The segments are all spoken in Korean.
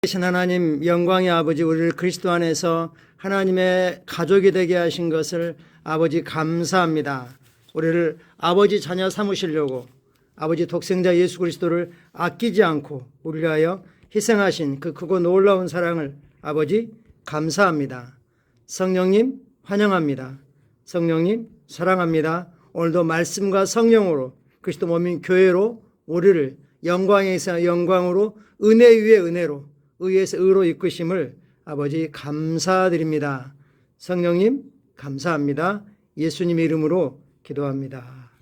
신 하나님, 영광의 아버지, 우리를 그리스도 안에서 하나님의 가족이 되게 하신 것을 아버지 감사합니다. 우리를 아버지 자녀 삼으시려고 아버지 독생자 예수 그리스도를 아끼지 않고 우리를 위하여 희생하신 그 크고 놀라운 사랑을 아버지 감사합니다. 성령님 환영합니다. 성령님 사랑합니다. 오늘도 말씀과 성령으로 그리스도 몸인 교회로 우리를 영광에서 영광으로 은혜 위에 은혜로 의에서 의로 이끄심을 아버지 감사드립니다. 성령님 감사합니다. 예수님 이름으로 기도합니다.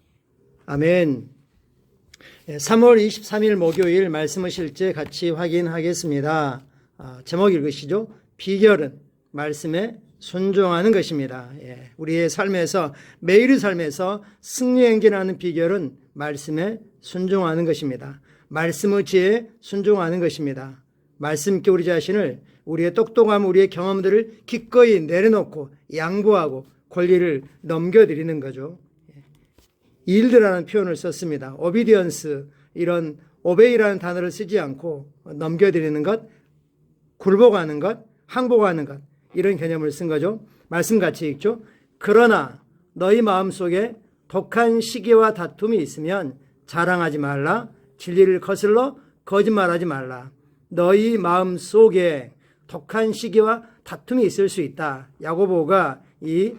아멘. 3월 23일 목요일 말씀을 실제 같이 확인하겠습니다. 제목 읽으시죠? 비결은 말씀에 순종하는 것입니다. 우리의 삶에서 매일의 삶에서 승리 행진하는 비결은 말씀에 순종하는 것입니다. 말씀의 지혜에 순종하는 것입니다. 말씀께 우리 자신을, 우리의 똑똑함, 우리의 경험들을 기꺼이 내려놓고 양보하고 권리를 넘겨드리는 거죠. 일드라는 표현을 썼습니다. 오비디언스, 이런 오베이라는 단어를 쓰지 않고 넘겨드리는 것, 굴복하는 것, 항복하는 것, 이런 개념을 쓴 거죠. 말씀 같이 읽죠. 그러나 너희 마음속에 독한 시기와 다툼이 있으면 자랑하지 말라. 진리를 거슬러 거짓말하지 말라. 너희 마음속에 독한 시기와 다툼이 있을 수 있다. 야고보가 이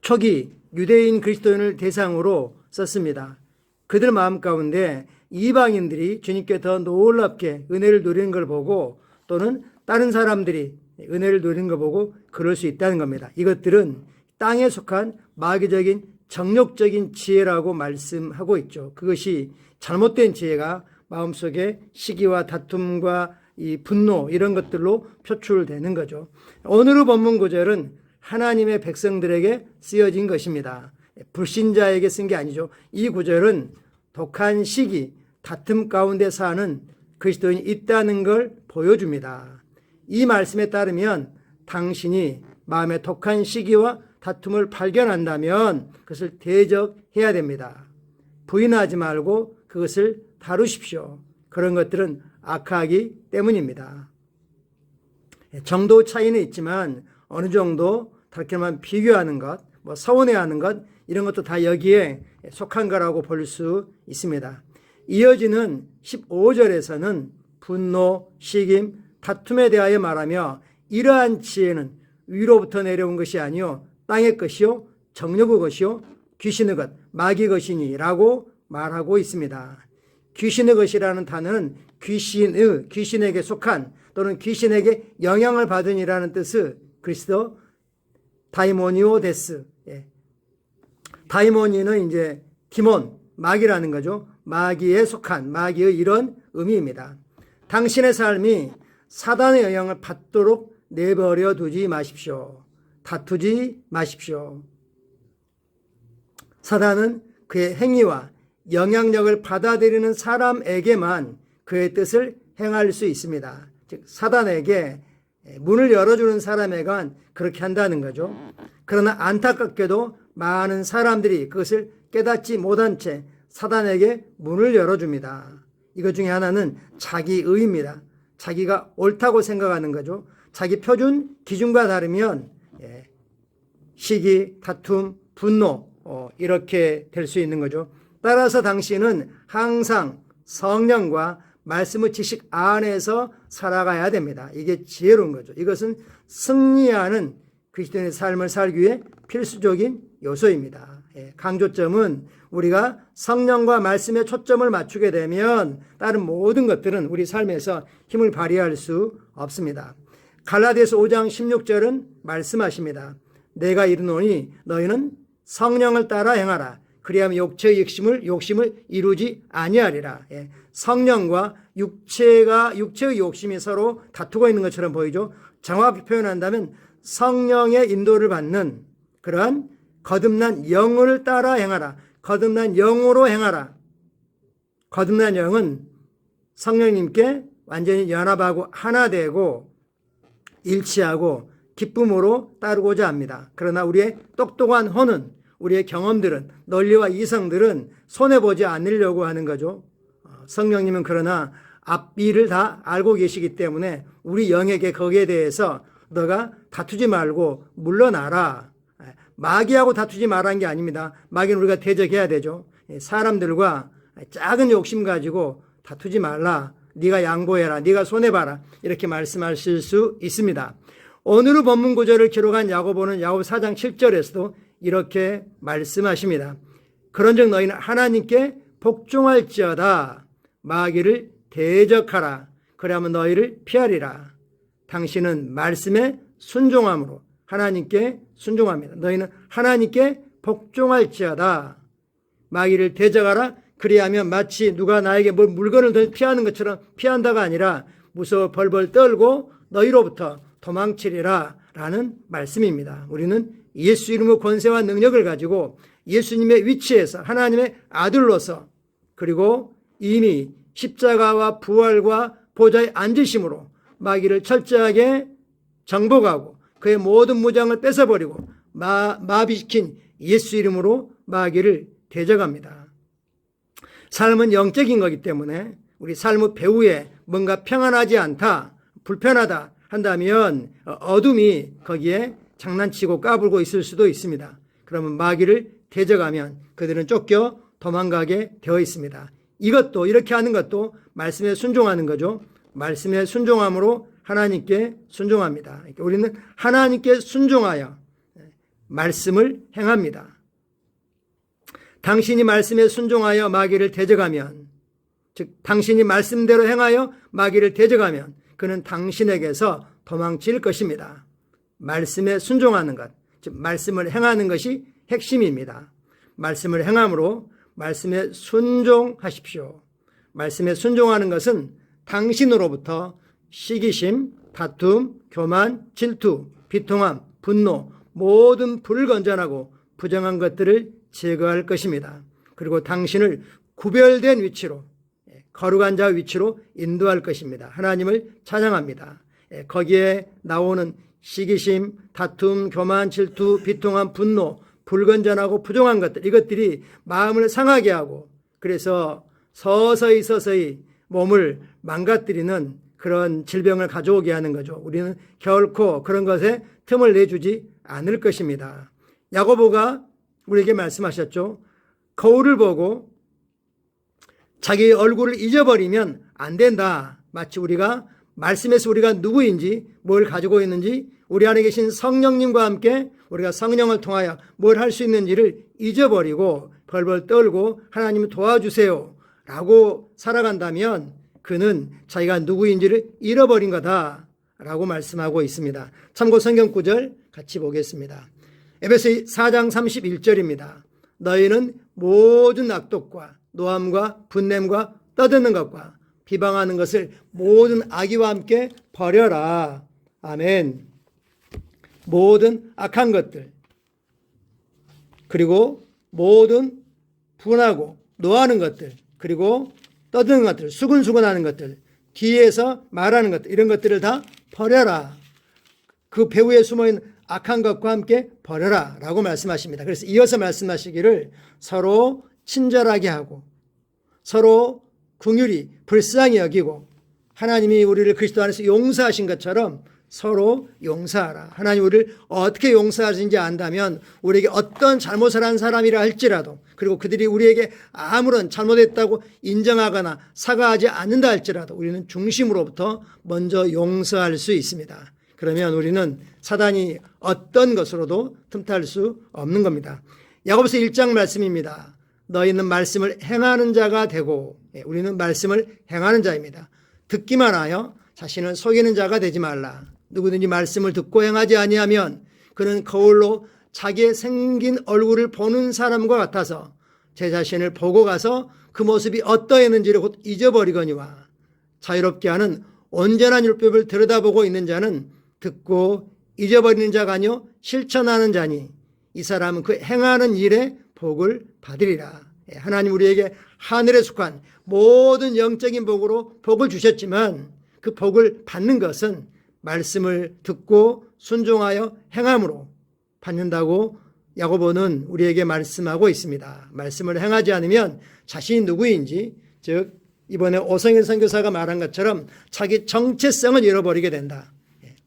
초기 유대인 그리스도인을 대상으로 썼습니다. 그들 마음 가운데 이방인들이 주님께 더 놀랍게 은혜를 누리는 걸 보고, 또는 다른 사람들이 은혜를 누리는 걸 보고 그럴 수 있다는 겁니다. 이것들은 땅에 속한 마귀적인 정욕적인 지혜라고 말씀하고 있죠. 그것이 잘못된 지혜가 마음속에 시기와 다툼과 이 분노, 이런 것들로 표출되는 거죠. 오늘의 본문 구절은 하나님의 백성들에게 쓰여진 것입니다. 불신자에게 쓴 게 아니죠. 이 구절은 독한 시기, 다툼 가운데 사는 그리스도인이 있다는 걸 보여줍니다. 이 말씀에 따르면 당신이 마음의 독한 시기와 다툼을 발견한다면 그것을 대적해야 됩니다. 부인하지 말고 그것을 다루십시오. 그런 것들은 악하기 때문입니다. 정도 차이는 있지만 어느 정도 다르게만 비교하는 것, 서운해하는 것, 이런 것도 다 여기에 속한 거라고 볼 수 있습니다. 이어지는 15절에서는 분노, 시김, 다툼에 대하여 말하며 이러한 지혜는 위로부터 내려온 것이 아니요 땅의 것이요 정욕의 것이요 귀신의 것, 마귀의 것이니 라고 말하고 있습니다. 귀신의 것이라는 단어는 귀신에게 속한, 또는 귀신에게 영향을 받은 이라는 뜻의 그리스도 다이모니오 데스. 다이모니는 이제 디몬, 마귀라는 거죠. 마귀에 속한, 마귀의 이런 의미입니다. 당신의 삶이 사단의 영향을 받도록 내버려 두지 마십시오. 다투지 마십시오. 사단은 그의 행위와 영향력을 받아들이는 사람에게만 그의 뜻을 행할 수 있습니다. 즉 사단에게 문을 열어주는 사람에게만 그렇게 한다는 거죠. 그러나 안타깝게도 많은 사람들이 그것을 깨닫지 못한 채 사단에게 문을 열어줍니다. 이것 중에 하나는 자기의입니다. 자기가 옳다고 생각하는 거죠. 자기 표준 기준과 다르면 시기, 다툼, 분노, 이렇게 될 수 있는 거죠. 따라서 당신은 항상 성령과 말씀의 지식 안에서 살아가야 됩니다. 이게 지혜로운 거죠. 이것은 승리하는 그리스도인의 삶을 살기 위해 필수적인 요소입니다. 강조점은 우리가 성령과 말씀에 초점을 맞추게 되면 다른 모든 것들은 우리 삶에서 힘을 발휘할 수 없습니다. 갈라디아서 5장 16절은 말씀하십니다. 내가 이르노니 너희는 성령을 따라 행하라. 그리하면 육체의 욕심을 이루지 아니하리라. 성령과 육체의 욕심이 서로 다투고 있는 것처럼 보이죠. 정확히 표현한다면 성령의 인도를 받는 그러한 거듭난 영을 따라 행하라. 거듭난 영으로 행하라. 거듭난 영은 성령님께 완전히 연합하고 하나 되고 일치하고 기쁨으로 따르고자 합니다. 그러나 우리의 똑똑한 혼은, 우리의 경험들은, 논리와 이성들은 손해보지 않으려고 하는 거죠. 성령님은 그러나 앞뒤를 다 알고 계시기 때문에 우리 영에게 거기에 대해서 너가 다투지 말고 물러나라. 마귀하고 다투지 말라는 게 아닙니다. 마귀는 우리가 대적해야 되죠. 사람들과 작은 욕심 가지고 다투지 말라. 네가 양보해라. 네가 손해봐라. 이렇게 말씀하실 수 있습니다. 오늘의 본문 구절을 기록한 야고보는 야고보 4장 7절에서도 이렇게 말씀하십니다. 그런즉 너희는 하나님께 복종할지어다. 마귀를 대적하라. 그러면 너희를 피하리라. 당신은 말씀에 순종함으로 하나님께 순종합니다. 너희는 하나님께 복종할지어다. 마귀를 대적하라. 그리하면 마치 누가 나에게 물건을 피하는 것처럼 피한다가 아니라 무서워 벌벌 떨고 너희로부터 도망치리라 라는 말씀입니다. 우리는 예수 이름의 권세와 능력을 가지고 예수님의 위치에서 하나님의 아들로서 그리고 이미 십자가와 부활과 보좌에 앉으심으로 마귀를 철저하게 정복하고 그의 모든 무장을 뺏어버리고 마비시킨 예수 이름으로 마귀를 대적합니다. 삶은 영적인 거기 때문에 우리 삶의 배후에 뭔가 평안하지 않다, 불편하다 한다면 어둠이 거기에 장난치고 까불고 있을 수도 있습니다. 그러면 마귀를 대적하면 그들은 쫓겨 도망가게 되어 있습니다. 이것도 이렇게 하는 것도 말씀에 순종하는 거죠. 말씀에 순종함으로 하나님께 순종합니다. 우리는 하나님께 순종하여 말씀을 행합니다. 당신이 말씀에 순종하여 마귀를 대적하면, 즉 당신이 말씀대로 행하여 마귀를 대적하면 그는 당신에게서 도망칠 것입니다. 말씀에 순종하는 것, 즉 말씀을 행하는 것이 핵심입니다. 말씀을 행함으로 말씀에 순종하십시오. 말씀에 순종하는 것은 당신으로부터 시기심, 다툼, 교만, 질투, 비통함, 분노, 모든 불건전하고 부정한 것들을 제거할 것입니다. 그리고 당신을 구별된 위치로, 거룩한 자 위치로 인도할 것입니다. 하나님을 찬양합니다. 거기에 나오는 시기심, 다툼, 교만, 질투, 비통함, 분노, 불건전하고 부정한 것들, 이것들이 마음을 상하게 하고 그래서 서서히 몸을 망가뜨리는 그런 질병을 가져오게 하는 거죠. 우리는 결코 그런 것에 틈을 내주지 않을 것입니다. 야고보가 우리에게 말씀하셨죠. 거울을 보고 자기 얼굴을 잊어버리면 안 된다. 마치 우리가 말씀에서 우리가 누구인지 뭘 가지고 있는지 우리 안에 계신 성령님과 함께 우리가 성령을 통하여 뭘 할 수 있는지를 잊어버리고 벌벌 떨고 하나님 도와주세요 라고 살아간다면 그는 자기가 누구인지를 잃어버린 거다 라고 말씀하고 있습니다. 참고 성경 구절 같이 보겠습니다. 에베소 4장 31절입니다. 너희는 모든 악독과 노함과 분냄과 떠드는 것과 비방하는 것을 모든 악의와 함께 버려라. 아멘. 모든 악한 것들 그리고 모든 분하고 노하는 것들 그리고 떠드는 것들 수근수근하는 것들 뒤에서 말하는 것들 이런 것들을 다 버려라. 그 배후에 숨어있는 악한 것과 함께 버려라 라고 말씀하십니다. 그래서 이어서 말씀하시기를 서로 친절하게 하고 서로 긍휼히 불쌍히 여기고 하나님이 우리를 그리스도 안에서 용서하신 것처럼 서로 용서하라. 하나님 우리를 어떻게 용서하시는지 안다면 우리에게 어떤 잘못을 한 사람이라 할지라도 그리고 그들이 우리에게 아무런 잘못했다고 인정하거나 사과하지 않는다 할지라도 우리는 중심으로부터 먼저 용서할 수 있습니다. 그러면 우리는 사단이 어떤 것으로도 틈탈 수 없는 겁니다. 야고보서 1장 말씀입니다. 너희는 말씀을 행하는 자가 되고 우리는 말씀을 행하는 자입니다. 듣기만 하여 자신을 속이는 자가 되지 말라. 누구든지 말씀을 듣고 행하지 아니하면 그는 거울로 자기의 생긴 얼굴을 보는 사람과 같아서 제 자신을 보고 가서 그 모습이 어떠했는지를 곧 잊어버리거니와 자유롭게 하는 온전한 율법을 들여다보고 있는 자는 듣고 잊어버리는 자가 아니요 실천하는 자니 이 사람은 그 행하는 일에 복을 받으리라. 하나님 우리에게 하늘에 속한 모든 영적인 복으로 복을 주셨지만 그 복을 받는 것은 말씀을 듣고 순종하여 행함으로 받는다고 야고보는 우리에게 말씀하고 있습니다. 말씀을 행하지 않으면 자신이 누구인지 즉 이번에 오성일 선교사가 말한 것처럼 자기 정체성을 잃어버리게 된다.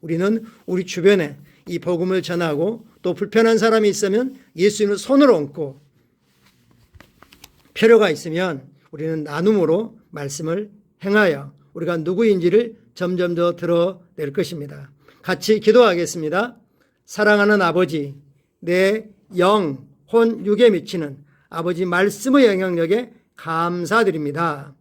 우리는 우리 주변에 이 복음을 전하고 또 불편한 사람이 있으면 예수님을 손으로 얹고 필요가 있으면 우리는 나눔으로 말씀을 행하여 우리가 누구인지를 점점 더 드러낼 것입니다. 같이 기도하겠습니다. 사랑하는 아버지, 내 영, 혼, 육에 미치는 아버지 말씀의 영향력에 감사드립니다.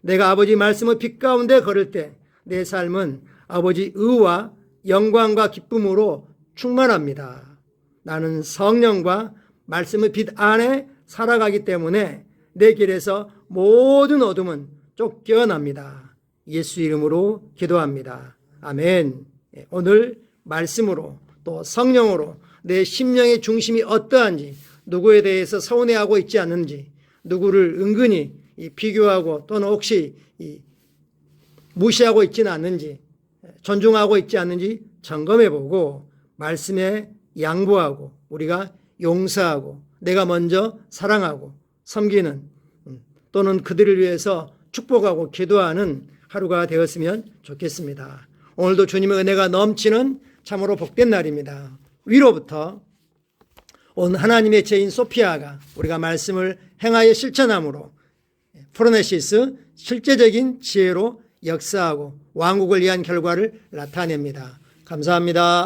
내가 아버지 말씀의 빛 가운데 걸을 때 내 삶은 아버지 의와 영광과 기쁨으로 충만합니다. 나는 성령과 말씀의 빛 안에 살아가기 때문에 내 길에서 모든 어둠은 쫓겨납니다. 예수 이름으로 기도합니다. 아멘. 오늘 말씀으로 또 성령으로 내 심령의 중심이 어떠한지, 누구에 대해서 서운해하고 있지 않는지, 누구를 은근히 비교하고 또는 혹시 무시하고 있지는 않는지, 존중하고 있지 않는지 점검해보고 말씀에 양보하고 우리가 용서하고 내가 먼저 사랑하고 섬기는 또는 그들을 위해서 축복하고 기도하는 하루가 되었으면 좋겠습니다. 오늘도 주님의 은혜가 넘치는 참으로 복된 날입니다. 위로부터 온 하나님의 죄인 소피아가 우리가 말씀을 행하여 실천함으로 프로네시스 실제적인 지혜로 역사하고 왕국을 위한 결과를 나타냅니다. 감사합니다.